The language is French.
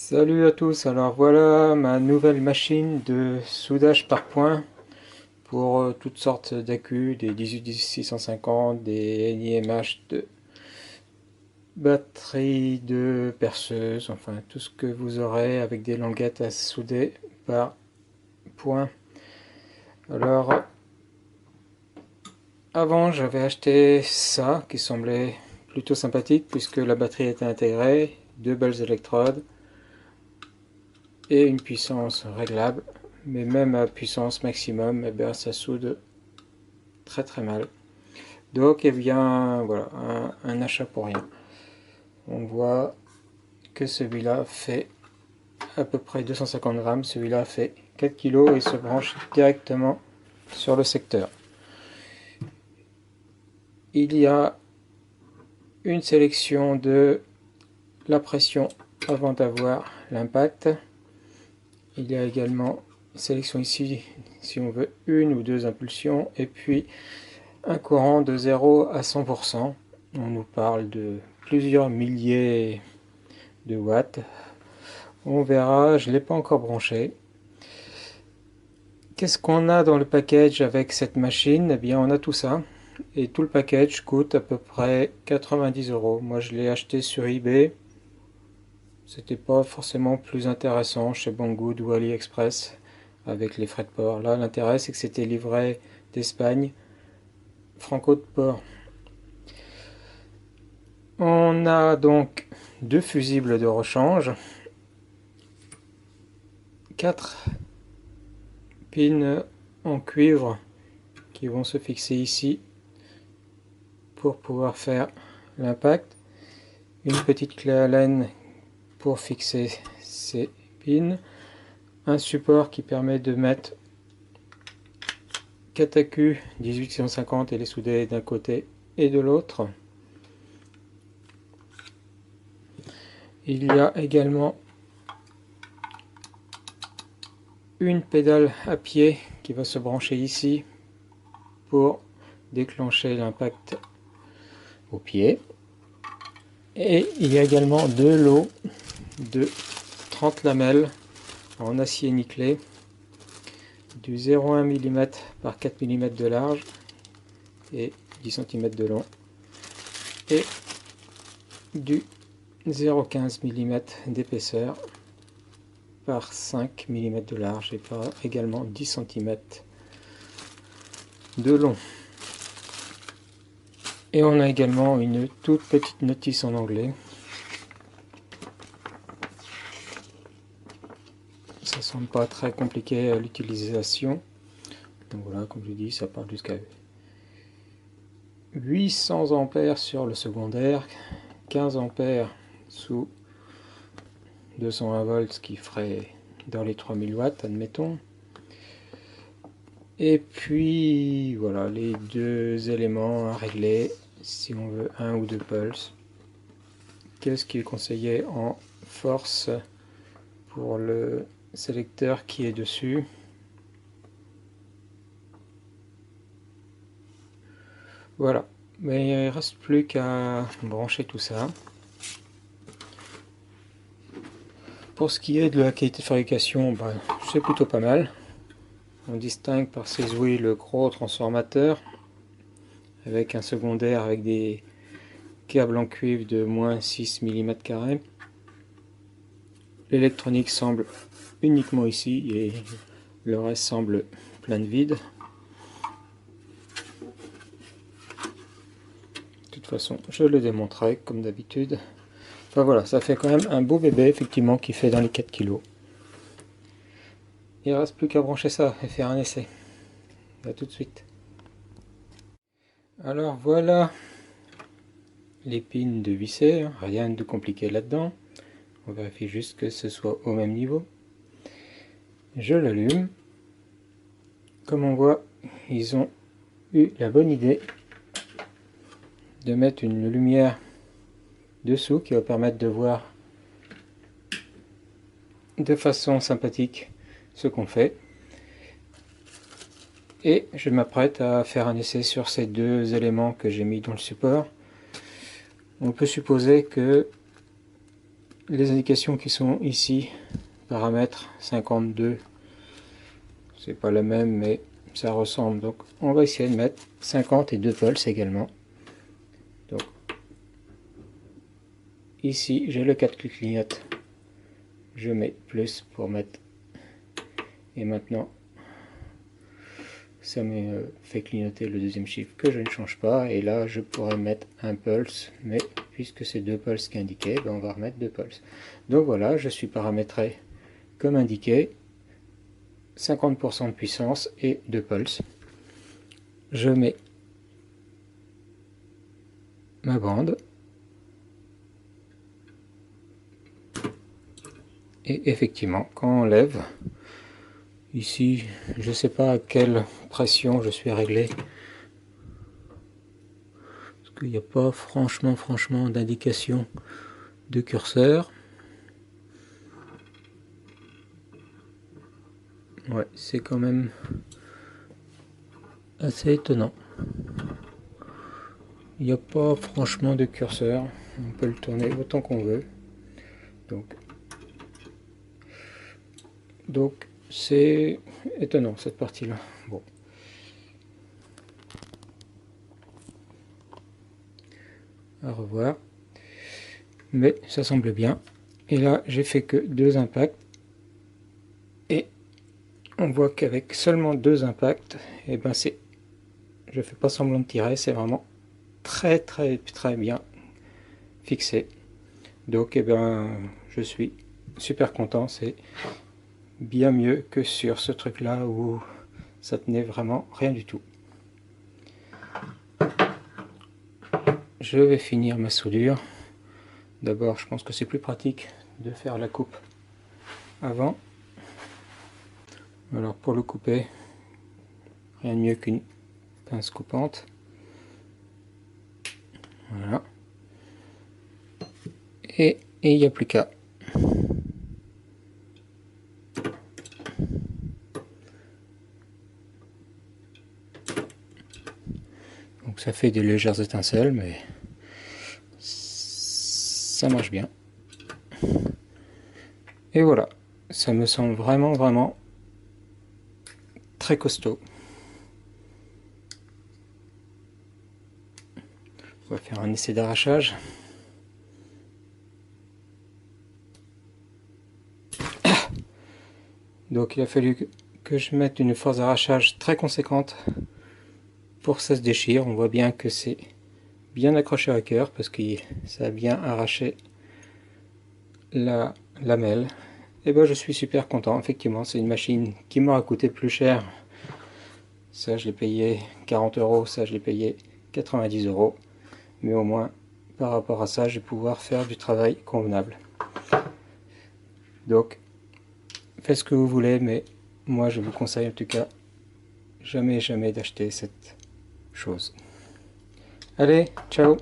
Salut à tous, alors voilà ma nouvelle machine de soudage par point pour toutes sortes d'accus, des 18650, des NiMH, de batteries, de perceuses, enfin tout ce que vous aurez avec des languettes à souder par point. Alors avant j'avais acheté ça qui semblait plutôt sympathique puisque la batterie était intégrée, deux belles électrodes et une puissance réglable. Mais même à puissance maximum, eh bien, ça soude très très mal. Donc, eh bien, voilà, un achat pour rien. On voit que celui-là fait à peu près 250 grammes, celui-là fait 4 kg et se branche directement sur le secteur. Il y a une sélection de la pression avant d'avoir l'impact. Il y a également une sélection ici si on veut une ou deux impulsions et puis un courant de 0 à 100%. On nous parle de plusieurs milliers de watts. On verra, je ne l'ai pas encore branché. Qu'est-ce qu'on a dans le package avec cette machine? Eh bien, on a tout ça. Et tout le package coûte à peu près 90 euros. Moi, je l'ai acheté sur eBay. C'était pas forcément plus intéressant chez Banggood ou AliExpress avec les frais de port. Là, l'intérêt, c'est que c'était livré d'Espagne, franco de port. On a donc deux fusibles de rechange, 4 pins en cuivre qui vont se fixer ici pour pouvoir faire l'impact, une petite clé Allen pour fixer ces pins, un support qui permet de mettre 4 accus 18650 et les souder d'un côté et de l'autre. Il y a également une pédale à pied qui va se brancher ici pour déclencher l'impact au pied. Et il y a également deux lots de 30 lamelles en acier nickelé, du 0,1 mm par 4 mm de large et 10 cm de long, et du 0,15 mm d'épaisseur par 5 mm de large et par également 10 cm de long. Et on a également une toute petite notice en anglais. Ça semble pas très compliqué à l'utilisation. Donc voilà, comme je dis, ça part jusqu'à 800 ampères sur le secondaire, 15 ampères sous 220 volts, ce qui ferait dans les 3000 watts, admettons. Et puis voilà, les deux éléments à régler si on veut un ou deux pulses. Qu'est-ce qui est conseillé en force pour le sélecteur qui est dessus? Voilà, mais il ne reste plus qu'à brancher tout ça. Pour ce qui est de la qualité de fabrication, c'est plutôt pas mal. On distingue par ces ouïes le gros transformateur avec un secondaire avec des câbles en cuivre de moins 6 mm². L'électronique semble uniquement ici et le reste semble plein de vide. De toute façon, je le démontrerai comme d'habitude. Enfin voilà, ça fait quand même un beau bébé effectivement qui fait dans les 4 kg. Il ne reste plus qu'à brancher ça et faire un essai. A tout de suite. Alors voilà les pins de visser, rien de compliqué là-dedans. On vérifie juste que ce soit au même niveau. Je l'allume. Comme on voit, ils ont eu la bonne idée de mettre une lumière dessous qui va permettre de voir de façon sympathique ce qu'on fait. Et je m'apprête à faire un essai sur ces deux éléments que j'ai mis dans le support. On peut supposer que les indications qui sont ici, paramètres 52, c'est pas la même mais ça ressemble, donc on va essayer de mettre 50 et 2 pulses également. Donc ici j'ai le 4 qui clignote, je mets plus pour mettre, et maintenant ça me fait clignoter le deuxième chiffre que je ne change pas, et là je pourrais mettre un pulse, mais puisque c'est 2 pulses qui est indiqué, ben on va remettre 2 pulses. Donc voilà, je suis paramétré comme indiqué, 50% de puissance et 2 pulses. Je mets ma bande, et effectivement quand on lève, ici je ne sais pas à quelle pression je suis réglé, parce qu'il n'y a pas franchement d'indication de curseur. Ouais, c'est quand même assez étonnant. Il n'y a pas franchement de curseur, on peut le tourner autant qu'on veut. Donc c'est étonnant cette partie-là. Bon. À revoir. Mais ça semble bien. Et là, j'ai fait que 2 impacts. Et on voit qu'avec seulement 2 impacts, et ben c'est, je fais pas semblant de tirer, c'est vraiment très bien fixé. Donc, et ben, je suis super content. C'est bien mieux que sur ce truc-là où ça tenait vraiment rien du tout. Je vais finir ma soudure. D'abord, je pense que c'est plus pratique de faire la coupe avant. Alors pour le couper, rien de mieux qu'une pince coupante. Voilà. Et il n'y a plus qu'à. Donc ça fait des légères étincelles, mais ça marche bien. Et voilà, ça me semble vraiment très costaud. On va faire un essai d'arrachage. Donc il a fallu que je mette une force d'arrachage très conséquente pour que ça se déchire. On voit bien que c'est bien accroché à cœur parce que ça a bien arraché la lamelle. Et ben je suis super content. Effectivement, c'est une machine qui m'aura coûté plus cher. Ça je l'ai payé 40 €, ça je l'ai payé 90 €. Mais au moins par rapport à ça, je vais pouvoir faire du travail convenable. Donc faites ce que vous voulez, mais moi je vous conseille en tout cas jamais d'acheter cette chose. Allez, ciao!